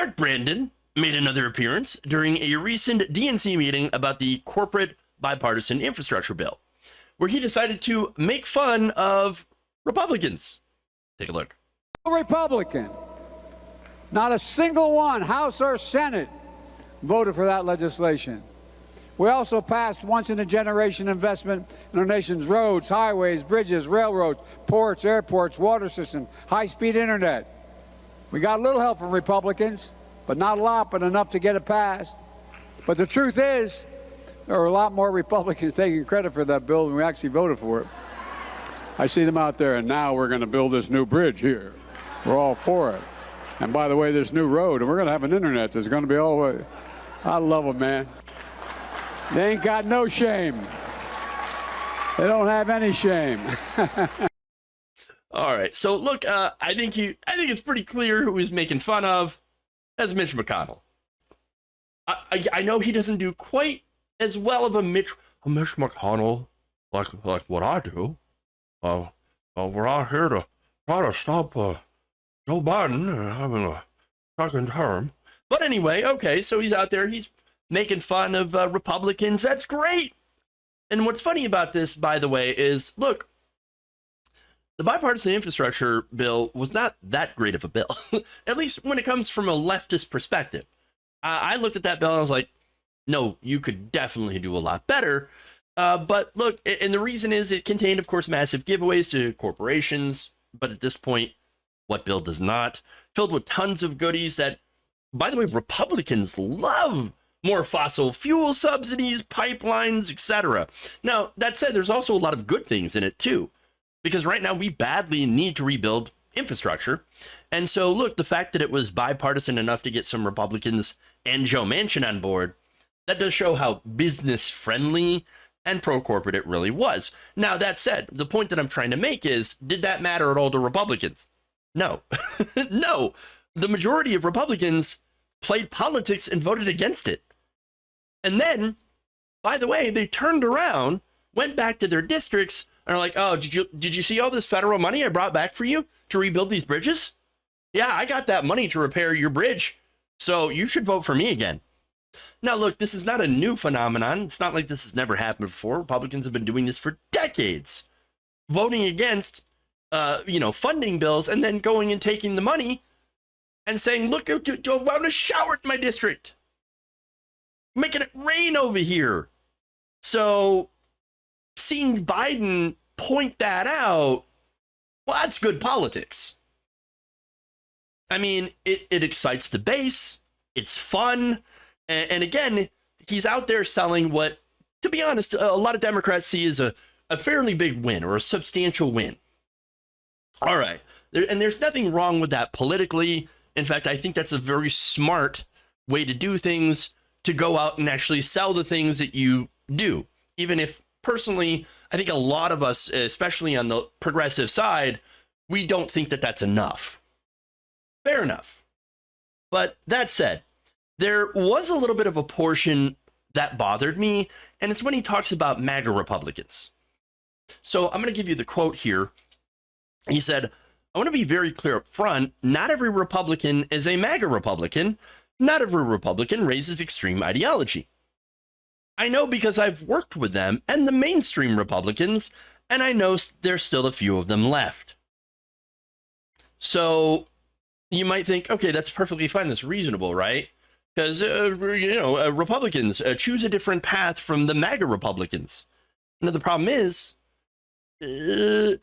Dark Brandon made another appearance during a recent DNC meeting about the corporate bipartisan infrastructure bill, where he decided to make fun of Republicans. Take a look. Republican, not a single one, House or Senate, voted for that legislation. We also passed once-in-a-generation investment in our nation's roads, highways, bridges, railroads, ports, airports, water systems, high-speed internet. We got a little help from Republicans, but not a lot, but enough to get it passed. But the truth is, there are a lot more Republicans taking credit for that bill than we actually voted for it. I see them out there, and now we're going to build this new bridge here. We're all for it. And by the way, this new road, and we're going to have an internet that's going to be all the way. I love them, man. They ain't got no shame. They don't have any shame. All right. So look, I think it's pretty clear who he's making fun of. That's Mitch McConnell. I know he doesn't do quite as well of a Mitch McConnell like what I do. We're out here to try to stop Joe Biden having a second term. But anyway, okay, so he's out there. He's making fun of Republicans. That's great. And what's funny about this, by the way, is, look, the bipartisan infrastructure bill was not that great of a bill, at least when it comes from a leftist perspective. I looked at that bill and I was like, no, you could definitely do a lot better. But look, and the reason is it contained, of course, massive giveaways to corporations. But at this point, what bill does not? Filled with tons of goodies that, by the way, Republicans love. More fossil fuel subsidies, pipelines, etc. Now, that said, there's also a lot of good things in it, too. Because right now, we badly need to rebuild infrastructure. And so, look, the fact that it was bipartisan enough to get some Republicans and Joe Manchin on board, that does show how business-friendly and pro-corporate it really was. Now, that said, the point that I'm trying to make is, did that matter at all to Republicans? No. No. The majority of Republicans played politics and voted against it. And then, by the way, they turned around, went back to their districts, and are like, oh, did you see all this federal money I brought back for you to rebuild these bridges? Yeah, I got that money to repair your bridge, so you should vote for me again. Now, look, this is not a new phenomenon. It's not like this has never happened before. Republicans have been doing this for decades, voting against, funding bills and then going and taking the money and saying, look, I want a shower in my district, making it rain over here. So seeing Biden point that out, well, that's good politics. I mean, it excites the base. It's fun. And again, he's out there selling what, to be honest, a lot of Democrats see as a fairly big win or a substantial win. All right. And there's nothing wrong with that politically. In fact, I think that's a very smart way to do things, to go out and actually sell the things that you do. Even if, personally, I think a lot of us, especially on the progressive side, we don't think that that's enough. Fair enough. But that said, there was a little bit of a portion that bothered me, and it's when he talks about MAGA Republicans. So I'm going to give you the quote here. He said, I want to be very clear up front. Not every Republican is a MAGA Republican. Not every Republican raises extreme ideology. I know because I've worked with them and the mainstream Republicans, and I know there's still a few of them left. So you might think, okay, that's perfectly fine. That's reasonable, right? Because, Republicans choose a different path from the MAGA Republicans. Now, the problem is, they're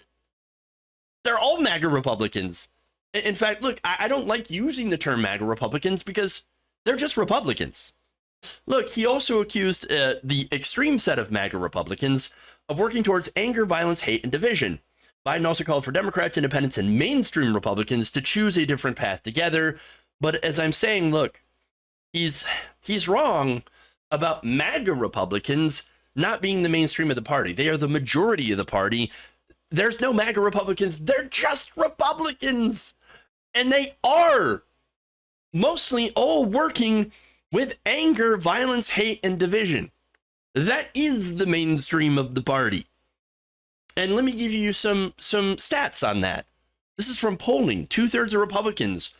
all MAGA Republicans. In fact, look, I don't like using the term MAGA Republicans because they're just Republicans. Look, he also accused the extreme set of MAGA Republicans of working towards anger, violence, hate, and division. Biden also called for Democrats, independents, and mainstream Republicans to choose a different path together. But as I'm saying, look, he's wrong about MAGA Republicans not being the mainstream of the party. They are the majority of the party. There's no MAGA Republicans. They're just Republicans. And they are mostly all working with anger, violence, hate, and division. That is the mainstream of the party. And let me give you some stats on that. This is from polling. 2/3 of Republicans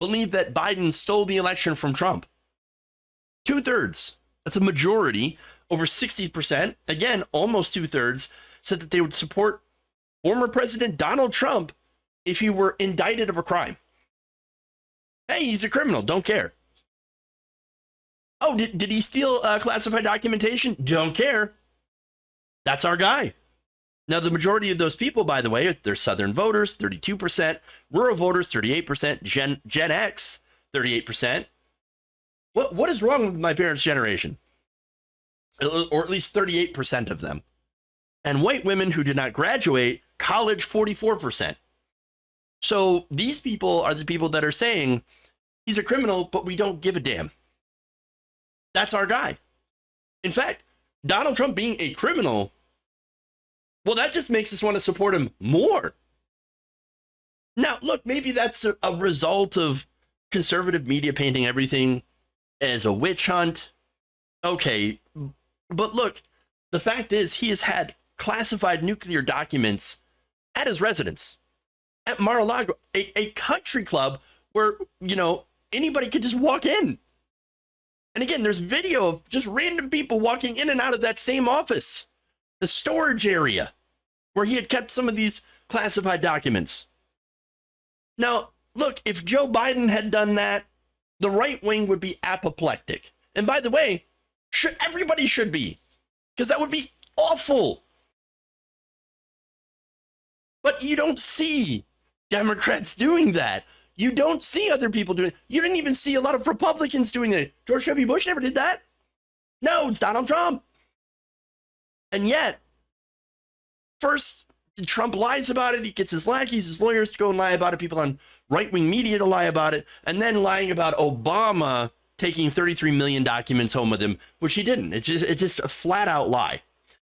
believe that Biden stole the election from Trump. 2/3. That's a majority. Over 60%, again, almost 2/3, said that they would support former President Donald Trump if he were indicted of a crime. Hey, he's a criminal. Don't care. Oh, did he steal classified documentation? Don't care. That's our guy. Now, the majority of those people, by the way, they're Southern voters, 32%, rural voters, 38%, Gen X, 38%. What is wrong with my parents' generation? Or at least 38% of them. And white women who did not graduate college, 44%. So these people are the people that are saying he's a criminal, but we don't give a damn. That's our guy. In fact, Donald Trump being a criminal, well, that just makes us want to support him more. Now, look, maybe that's a result of conservative media painting everything as a witch hunt. Okay, but look, the fact is he has had classified nuclear documents at his residence, at Mar-a-Lago, a country club where, anybody could just walk in. And again, there's video of just random people walking in and out of that same office, the storage area where he had kept some of these classified documents. Now, look, if Joe Biden had done that, the right wing would be apoplectic. And by the way, everybody should be, because that would be awful. But you don't see Democrats doing that. You don't see other people doing it. You didn't even see a lot of Republicans doing it. George W. Bush never did that. No, it's Donald Trump. And yet, first, Trump lies about it. He gets his lackeys, his lawyers to go and lie about it. People on right-wing media to lie about it. And then lying about Obama taking 33 million documents home with him, which he didn't. It's just a flat-out lie.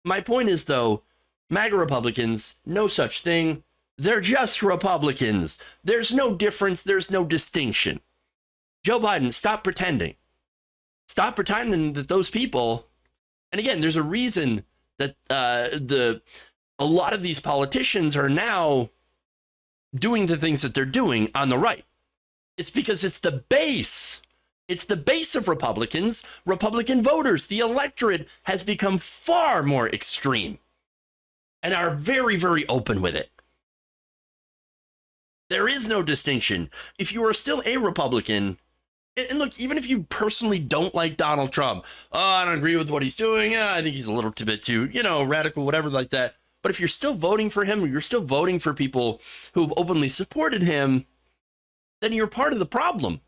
My point is, though, MAGA Republicans, no such thing. They're just Republicans. There's no difference. There's no distinction. Joe Biden, stop pretending. Stop pretending that those people, and again, there's a reason that a lot of these politicians are now doing the things that they're doing on the right. It's because it's the base. It's the base of Republicans, Republican voters. The electorate has become far more extreme and are very, very open with it. There is no distinction. If you are still a Republican, and look, even if you personally don't like Donald Trump, I don't agree with what he's doing. I think he's a little bit too, radical, whatever like that. But if you're still voting for him, or you're still voting for people who've openly supported him, then you're part of the problem.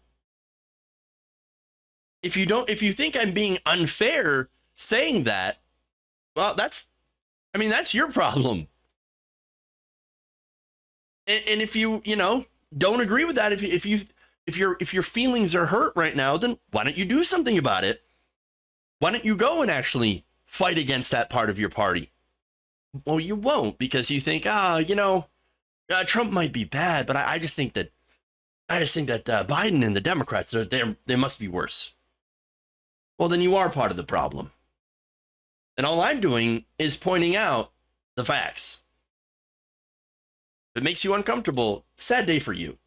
If you think I'm being unfair saying that, well, that's your problem. And if you don't agree with that, if your feelings are hurt right now, then why don't you do something about it? Why don't you go and actually fight against that part of your party? Well, you won't, because you think, Trump might be bad, but I just think that Biden and the Democrats, they must be worse. Well, then you are part of the problem. And all I'm doing is pointing out the facts. If it makes you uncomfortable, sad day for you.